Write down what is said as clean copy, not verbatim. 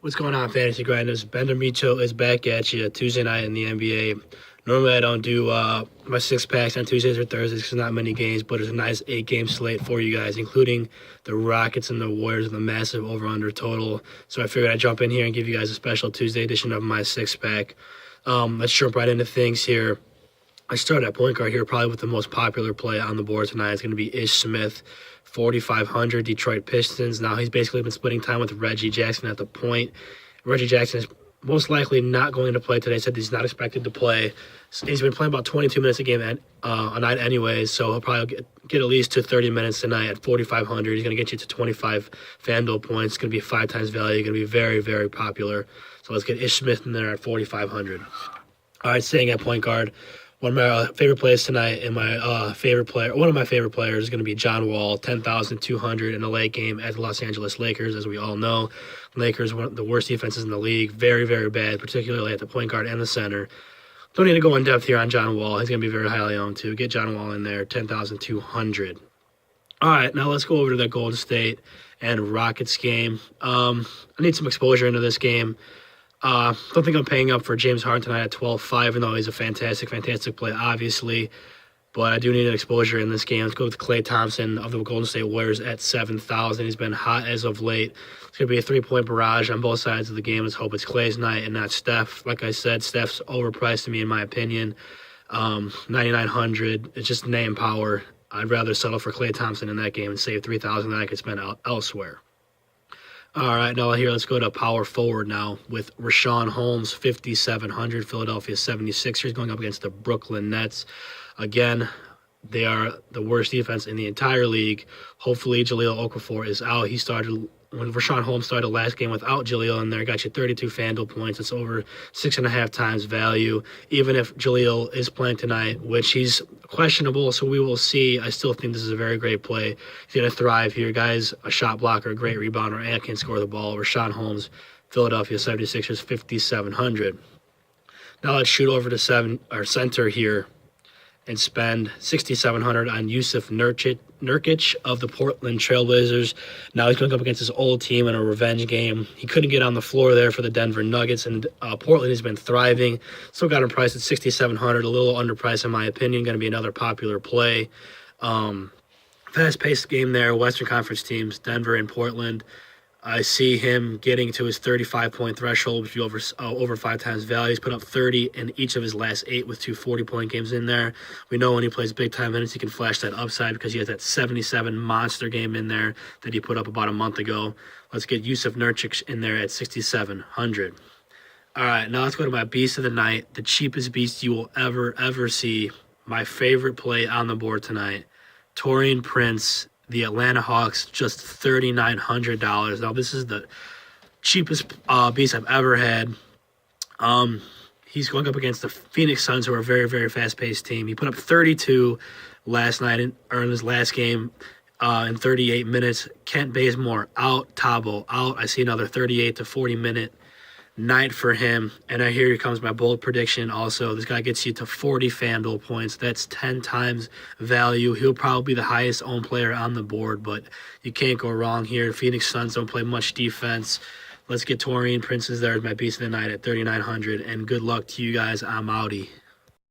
What's going on, Fantasy Grinders? Benjamito is back at you Tuesday night in the NBA. Normally, I don't do my six-packs on Tuesdays or Thursdays because not many games, but it's a nice 8-game slate for you guys, including the Rockets and the Warriors with a massive over-under total. So I figured I'd jump in here and give you guys a special Tuesday edition of my six-pack. Let's jump right into things here. I start at point guard here, probably with the most popular play on the board tonight. It's going to be Ish Smith, 4,500, Detroit Pistons. Now, he's basically been splitting time with Reggie Jackson at the point. Reggie Jackson is most likely not going to play today. Said he's not expected to play. He's been playing about 22 minutes a game a night anyways, so he'll probably get at least to 30 minutes tonight at 4,500. He's going to get you to 25 FanDuel points. It's going to be 5 times value. Going to be very, very popular. So let's get Ish Smith in there at 4,500. All right, staying at point guard. One of my favorite plays tonight, and one of my favorite players is going to be John Wall, 10,200 in a late game at the Los Angeles Lakers. As we all know, Lakers one of the worst defenses in the league, very, very bad, particularly at the point guard and the center. Don't need to go in depth here on John Wall. He's going to be very highly owned too. Get John Wall in there, 10,200. All right, now let's go over to the Golden State and Rockets game. I need some exposure into this game. Don't think I'm paying up for James Harden tonight at 12.5, even though he's a fantastic play, obviously. But I do need an exposure in this game. Let's go with Klay Thompson of the Golden State Warriors at 7,000. He's been hot as of late. It's going to be a three-point barrage on both sides of the game. Let's hope it's Klay's night and not Steph. Like I said, Steph's overpriced to me, in my opinion. 9,900. It's just name power. I'd rather settle for Klay Thompson in that game and save 3,000 that I could spend elsewhere. All right, now here let's go to power forward now with Richaun Holmes, 5,700, Philadelphia 76ers going up against the Brooklyn Nets. Again, they are the worst defense in the entire league. Hopefully, Jahlil Okafor is out. When Richaun Holmes started last game without Jahlil in there, got you 32 FanDuel points. It's over 6.5 times value. Even if Jahlil is playing tonight, which he's questionable, so we will see. I still think this is a very great play. He's going to thrive here, guys. A shot blocker, a great rebounder, and can score the ball. Richaun Holmes, Philadelphia 76ers, 5,700. Now let's shoot over to center here and spend 6,700 on Yusuf Nurkic of the Portland Trailblazers. Now he's going up against his old team in a revenge game. He couldn't get on the floor there for the Denver Nuggets, and Portland has been thriving. Still got him priced at 6,700, a little underpriced in my opinion. Going to be another popular play. Fast-paced game there, Western Conference teams, Denver and Portland. I see him getting to his 35-point threshold, which is over 5 times value. He's put up 30 in each of his last 8 with 2 40-point games in there. We know when he plays big-time minutes, he can flash that upside because he has that 77 monster game in there that he put up about a month ago. Let's get Yusuf Nurkic in there at 6,700. All right, now let's go to my beast of the night, the cheapest beast you will ever see. My favorite play on the board tonight, Taurean Prince, the Atlanta Hawks, just $3,900. Now, this is the cheapest beast I've ever had. He's going up against the Phoenix Suns, who are a very, very fast-paced team. He put up 32 last night, in his last game in 38 minutes. Kent Bazemore out, Tabo out. I see another 38 to 40-minute night for him. And here comes my bold prediction also. This guy gets you to 40 FanDuel points. That's 10 times value. He'll probably be the highest owned player on the board, but you can't go wrong here. Phoenix Suns don't play much defense. Let's get Taurean Prince there as my beast of the night at 3,900, and good luck to you guys. I'm outie.